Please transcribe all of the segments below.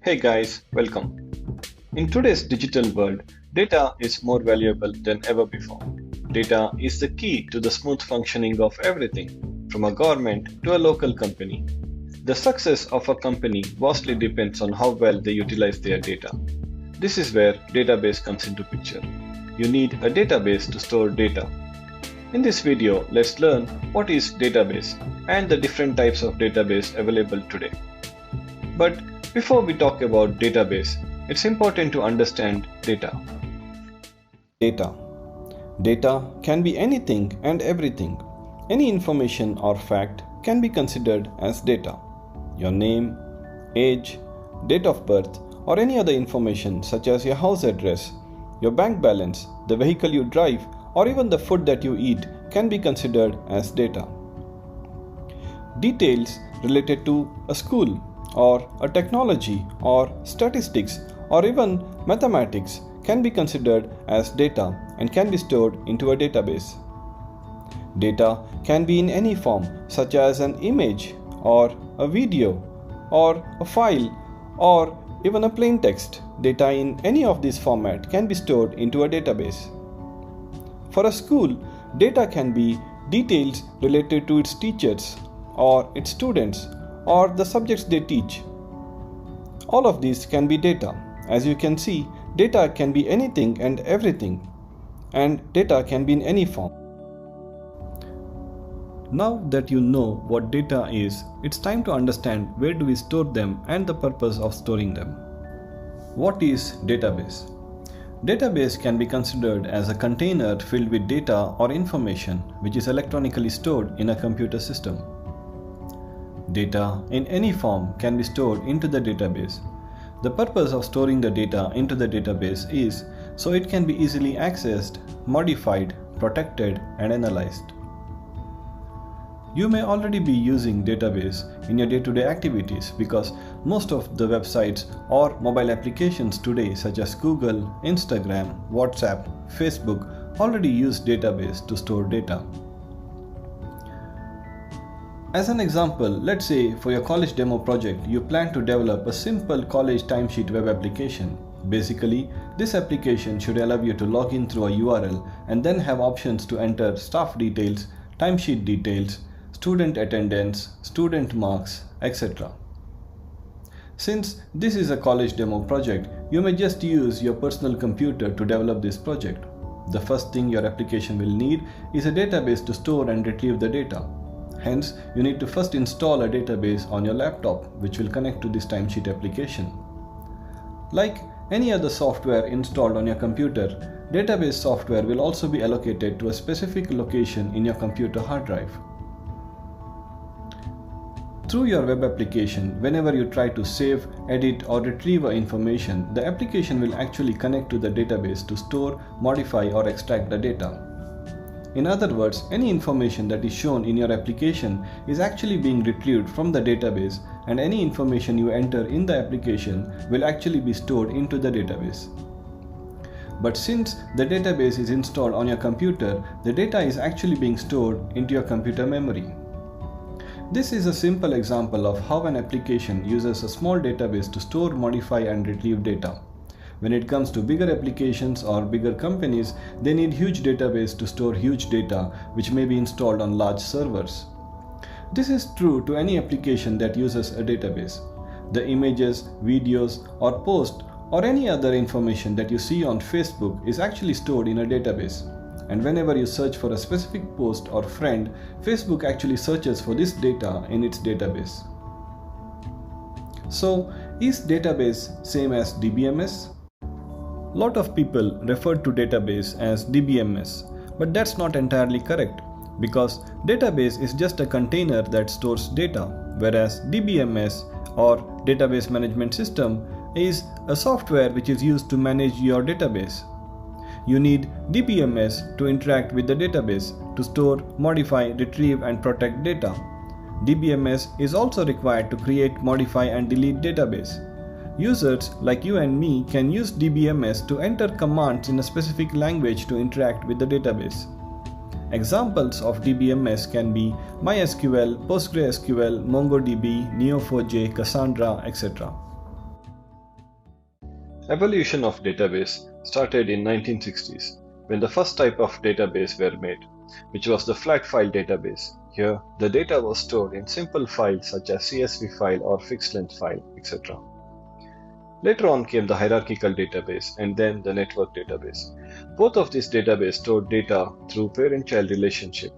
Hey guys, welcome. In today's digital world, data is more valuable than ever before. Data is the key to the smooth functioning of everything, from a government to a local company. The success of a company vastly depends on how well they utilize their data. This is where database comes into picture. You need a database to store data. In this video, let's learn what is database and the different types of database available today. But before we talk about database, it's important to understand data. Data. Data can be anything and everything. Any information or fact can be considered as data. Your name, age, date of birth, or any other information such as your house address, your bank balance, the vehicle you drive, or even the food that you eat can be considered as data. Details related to a school or a technology or statistics or even mathematics can be considered as data and can be stored into a database. Data can be in any form such as an image or a video or a file or even a plain text. Data in any of these formats can be stored into a database. For a school, data can be details related to its teachers or its students or the subjects they teach. All of these can be data. As you can see, data can be anything and everything, and data can be in any form. Now that you know what data is, it's time to understand where do we store them and the purpose of storing them. What is database? Database can be considered as a container filled with data or information which is electronically stored in a computer system. Data in any form can be stored into the database. The purpose of storing the data into the database is so it can be easily accessed, modified, protected, and analyzed. You may already be using database in your day-to-day activities because most of the websites or mobile applications today such as Google, Instagram, WhatsApp, Facebook already use database to store data. As an example, let's say for your college demo project, you plan to develop a simple college timesheet web application. Basically, this application should allow you to log in through a URL and then have options to enter staff details, timesheet details, student attendance, student marks, etc. Since this is a college demo project, you may just use your personal computer to develop this project. The first thing your application will need is a database to store and retrieve the data. Hence, you need to first install a database on your laptop which will connect to this timesheet application. Like any other software installed on your computer, database software will also be allocated to a specific location in your computer hard drive. Through your web application, whenever you try to save, edit or retrieve information, the application will actually connect to the database to store, modify or extract the data. In other words, any information that is shown in your application is actually being retrieved from the database, and any information you enter in the application will actually be stored into the database. But since the database is installed on your computer, the data is actually being stored into your computer memory. This is a simple example of how an application uses a small database to store, modify and retrieve data. When it comes to bigger applications or bigger companies, they need huge database to store huge data which may be installed on large servers. This is true to any application that uses a database. The images, videos or posts or any other information that you see on Facebook is actually stored in a database. And whenever you search for a specific post or friend, Facebook actually searches for this data in its database. So, is database same as DBMS? Lot of people refer to database as DBMS, but that's not entirely correct because database is just a container that stores data, whereas DBMS or database management system is a software which is used to manage your database. You need DBMS to interact with the database to store, modify, retrieve and protect data. DBMS is also required to create, modify and delete database. Users like you and me can use DBMS to enter commands in a specific language to interact with the database. Examples of DBMS can be MySQL, PostgreSQL, MongoDB, Neo4j, Cassandra, etc. Evolution of database started in 1960s when the first type of database were made, which was the flat file database. Here, the data was stored in simple files such as CSV file or fixed length file, etc. Later on came the hierarchical database and then the network database. Both of these databases stored data through parent-child relationship,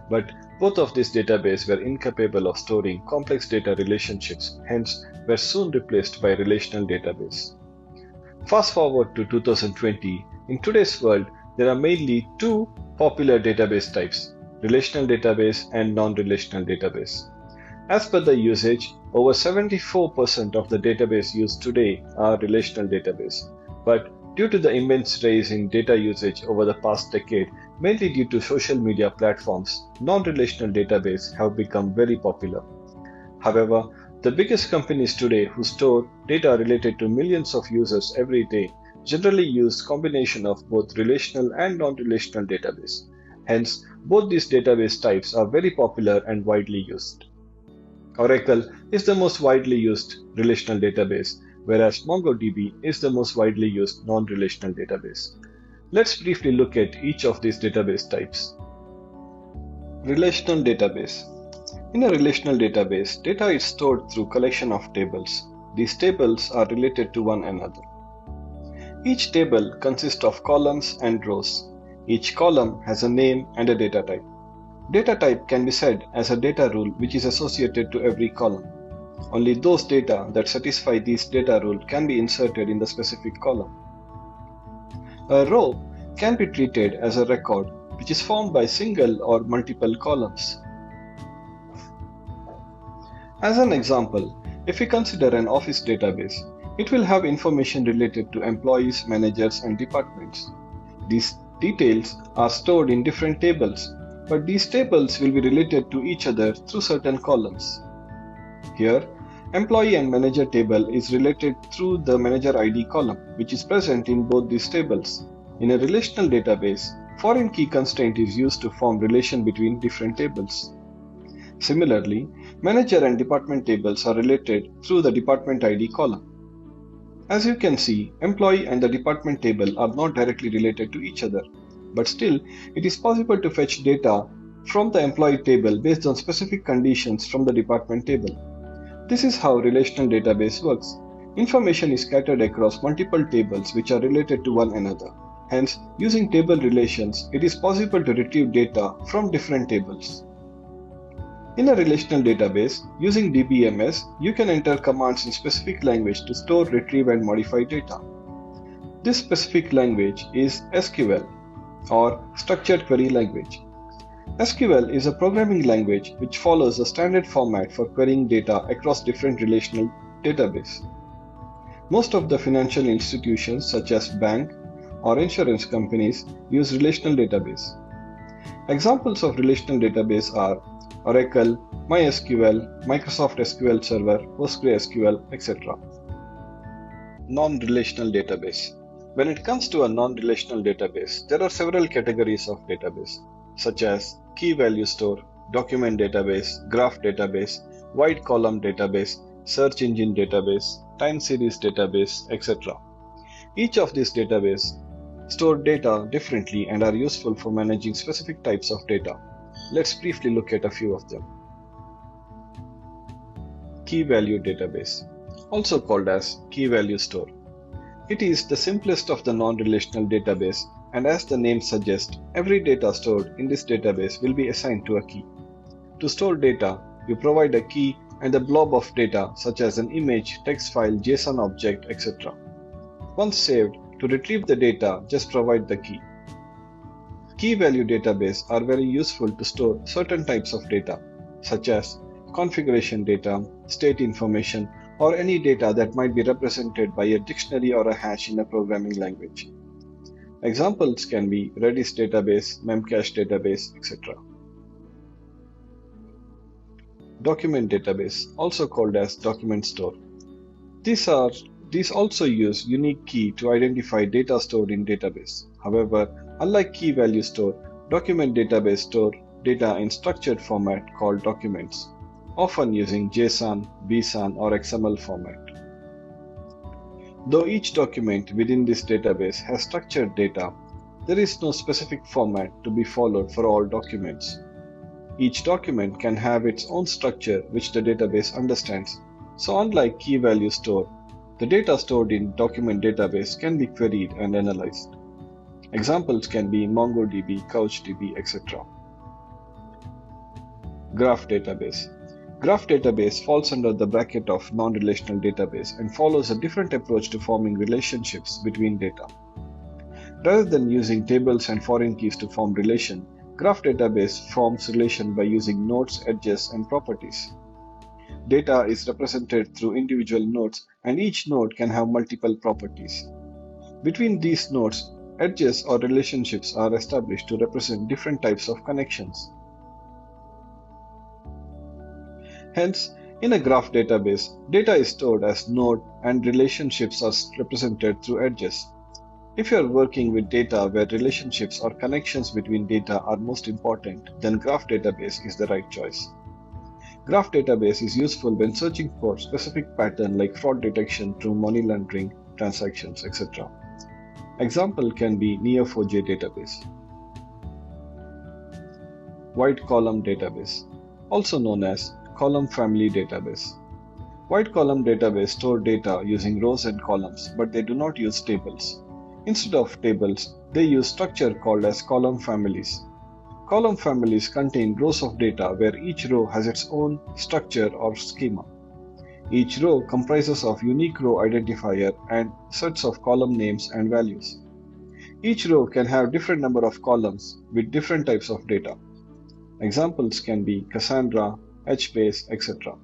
but both of these databases were incapable of storing complex data relationships, hence were soon replaced by relational database. Fast forward to 2020, in today's world, there are mainly two popular database types, relational database and non-relational database. As per the usage, over 74% of the database used today are relational database. But due to the immense rise in data usage over the past decade, mainly due to social media platforms, non-relational database have become very popular. However, the biggest companies today who store data related to millions of users every day generally use combination of both relational and non-relational database. Hence, both these database types are very popular and widely used. Oracle is the most widely used relational database, whereas MongoDB is the most widely used non-relational database. Let's briefly look at each of these database types. Relational database. In a relational database, data is stored through collection of tables. These tables are related to one another. Each table consists of columns and rows. Each column has a name and a data type. Data type can be said as a data rule which is associated to every column. Only those data that satisfy these data rule can be inserted in the specific column. A row can be treated as a record which is formed by single or multiple columns. As an example, if we consider an office database, it will have information related to employees, managers, and departments. These details are stored in different tables, but these tables will be related to each other through certain columns. Here, employee and manager table is related through the manager ID column, which is present in both these tables. In a relational database, foreign key constraint is used to form relation between different tables. Similarly, manager and department tables are related through the department ID column. As you can see, employee and the department table are not directly related to each other, but still, it is possible to fetch data from the employee table based on specific conditions from the department table. This is how relational database works. Information is scattered across multiple tables which are related to one another. Hence, using table relations, it is possible to retrieve data from different tables. In a relational database, using DBMS, you can enter commands in specific language to store, retrieve, and modify data. This specific language is SQL, or Structured Query Language. SQL is a programming language which follows a standard format for querying data across different relational databases. Most of the financial institutions such as bank or insurance companies use relational database. Examples of relational database are Oracle, MySQL, Microsoft SQL Server, PostgreSQL, etc. Non-relational database. When it comes to a non-relational database, there are several categories of database, such as key value store, document database, graph database, wide column database, search engine database, time series database, etc. Each of these databases store data differently and are useful for managing specific types of data. Let's briefly look at a few of them. Key value database, also called as key value store. It is the simplest of the non-relational database, and as the name suggests, every data stored in this database will be assigned to a key. To store data, you provide a key and a blob of data such as an image, text file, JSON object, etc. Once saved, to retrieve the data, just provide the key. Key value databases are very useful to store certain types of data, such as configuration data, state information, or any data that might be represented by a dictionary or a hash in a programming language. Examples can be Redis database, Memcache database, etc. Document database, also called as document store. These also use unique key to identify data stored in database. However, unlike key value store, document database store data in structured format called documents, often using JSON, BSON, or XML format. Though each document within this database has structured data, there is no specific format to be followed for all documents. Each document can have its own structure which the database understands. So unlike key value store, the data stored in document database can be queried and analyzed. Examples can be MongoDB, CouchDB, etc. Graph database. Graph database falls under the bracket of non-relational database and follows a different approach to forming relationships between data. Rather than using tables and foreign keys to form relation, graph database forms relation by using nodes, edges, and properties. Data is represented through individual nodes, and each node can have multiple properties. Between these nodes, edges or relationships are established to represent different types of connections. Hence, in a graph database, data is stored as node and relationships are represented through edges. If you are working with data where relationships or connections between data are most important, then graph database is the right choice. Graph database is useful when searching for specific pattern like fraud detection through money laundering, transactions, etc. Example can be Neo4j database. Wide column database, also known as column family database. Wide column database store data using rows and columns, but they do not use tables. Instead of tables, they use structure called as column families. Column families contain rows of data where each row has its own structure or schema. Each row comprises of unique row identifier and sets of column names and values. Each row can have different number of columns with different types of data. Examples can be Cassandra, HBase, etc.